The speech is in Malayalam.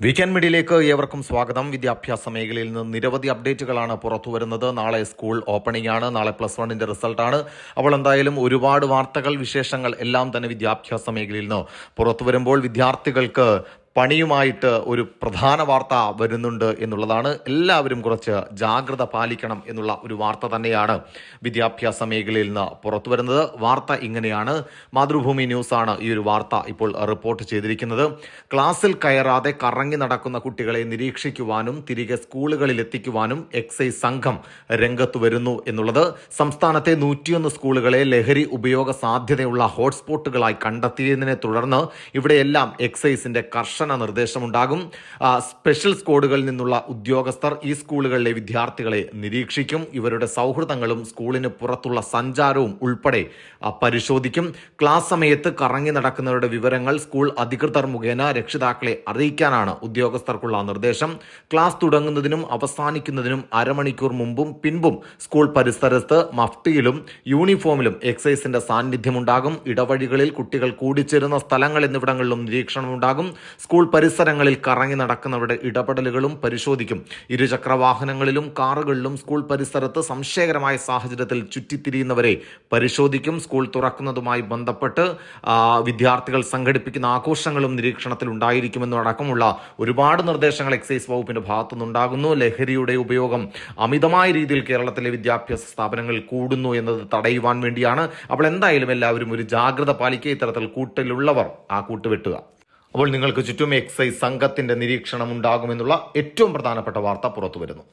വീക്കെൻഡ് മീഡിയയിലേക്ക് ഏവർക്കും സ്വാഗതം. വിദ്യാഭ്യാസ മേഖലയിൽ നിന്ന് നിരവധി അപ്ഡേറ്റുകളാണ് പുറത്തുവരുന്നത്. നാളെ സ്കൂൾ ഓപ്പണിംഗ് ആണ്, നാളെ +1 റിസൾട്ടാണ്. അപ്പോൾ എന്തായാലും ഒരുപാട് വാർത്തകൾ, വിശേഷങ്ങൾ എല്ലാം തന്നെ വിദ്യാഭ്യാസ മേഖലയിൽ നിന്ന് പുറത്തു വരുമ്പോൾ വിദ്യാർത്ഥികൾക്ക് പണിയുമായിട്ട് ഒരു പ്രധാന വാർത്ത വരുന്നുണ്ട് എന്നുള്ളതാണ്. എല്ലാവരും കുറച്ച് ജാഗ്രത പാലിക്കണം എന്നുള്ള ഒരു വാർത്ത തന്നെയാണ് വിദ്യാഭ്യാസ മേഖലയിൽ നിന്ന് പുറത്തു വരുന്നത്. വാർത്ത ഇങ്ങനെയാണ്. മാതൃഭൂമി ന്യൂസാണ് ഈ ഒരു വാർത്ത ഇപ്പോൾ റിപ്പോർട്ട് ചെയ്തിരിക്കുന്നത്. ക്ലാസ്സിൽ കയറാതെ കറങ്ങി നടക്കുന്ന കുട്ടികളെ നിരീക്ഷിക്കുവാനും തിരികെ സ്കൂളുകളിൽ എത്തിക്കുവാനും എക്സൈസ് സംഘം രംഗത്ത് വരുന്നു എന്നുള്ളത്. സംസ്ഥാനത്തെ 101 സ്കൂളുകളെ ലഹരി ഉപയോഗ സാധ്യതയുള്ള ഹോട്ട്സ്പോട്ടുകളായി കണ്ടെത്തിയതിനെ തുടർന്ന് ഇവിടെയെല്ലാം എക്സൈസിന്റെ കർശന നിർദ്ദേശമുണ്ടാകും. സ്പെഷ്യൽ സ്ക്വാഡുകളിൽ നിന്നുള്ള ഉദ്യോഗസ്ഥർ ഈ സ്കൂളുകളിലെ വിദ്യാർത്ഥികളെ നിരീക്ഷിക്കും. ഇവരുടെ സൗഹൃദങ്ങളും സ്കൂളിന് പുറത്തുള്ള സഞ്ചാരവും ഉൾപ്പെടെ പരിശോധിക്കും. ക്ലാസ് സമയത്ത് കറങ്ങി നടക്കുന്നവരുടെ വിവരങ്ങൾ സ്കൂൾ അധികൃതർ മുഖേന രക്ഷിതാക്കളെ അറിയിക്കാനാണ് ഉദ്യോഗസ്ഥർക്കുള്ള നിർദ്ദേശം. ക്ലാസ് തുടങ്ങുന്നതിനും അവസാനിക്കുന്നതിനും അരമണിക്കൂർ മുമ്പും പിൻപും സ്കൂൾ പരിസരത്ത് മഫ്തിയിലും യൂണിഫോമിലും എക്സൈസിന്റെ സാന്നിധ്യമുണ്ടാകും. ഇടവഴികളിൽ കുട്ടികൾ കൂടിച്ചേരുന്ന സ്ഥലങ്ങൾ എന്നിവിടങ്ങളിലും നിരീക്ഷണമുണ്ടാകും. സ്കൂൾ പരിസരങ്ങളിൽ കറങ്ങി നടക്കുന്നവരുടെ ഇടപെടലുകളും പരിശോധിക്കും. ഇരുചക്ര വാഹനങ്ങളിലും കാറുകളിലും സ്കൂൾ പരിസരത്ത് സംശയകരമായ സാഹചര്യത്തിൽ ചുറ്റിത്തിരിയുന്നവരെ പരിശോധിക്കും. സ്കൂൾ തുറക്കുന്നതുമായി ബന്ധപ്പെട്ട് വിദ്യാർത്ഥികൾ സംഘടിപ്പിക്കുന്ന ആഘോഷങ്ങളും നിരീക്ഷണത്തിൽ ഉണ്ടായിരിക്കുമെന്നടക്കമുള്ള ഒരുപാട് നിർദ്ദേശങ്ങൾ എക്സൈസ് വകുപ്പിന്റെ ഭാഗത്തുനിന്നുണ്ടാകുന്നു. ലഹരിയുടെ ഉപയോഗം അമിതമായ രീതിയിൽ കേരളത്തിലെ വിദ്യാഭ്യാസ സ്ഥാപനങ്ങളിൽ കൂടുന്നു എന്നത് തടയുവാൻ വേണ്ടിയാണ്. അപ്പോൾ എന്തായാലും എല്ലാവരും ഒരു ജാഗ്രത പാലിക്കുക. ഇത്തരത്തിൽ കൂട്ടിലുള്ളവർ ആ കൂട്ടുവെട്ടുക. അപ്പോൾ നിങ്ങൾക്ക് ചുറ്റും എക്സൈസ് സംഘത്തിന്റെ നിരീക്ഷണം ഉണ്ടാകുമെന്നുള്ള ഏറ്റവും പ്രധാനപ്പെട്ട വാർത്ത പുറത്തു വരുന്നു.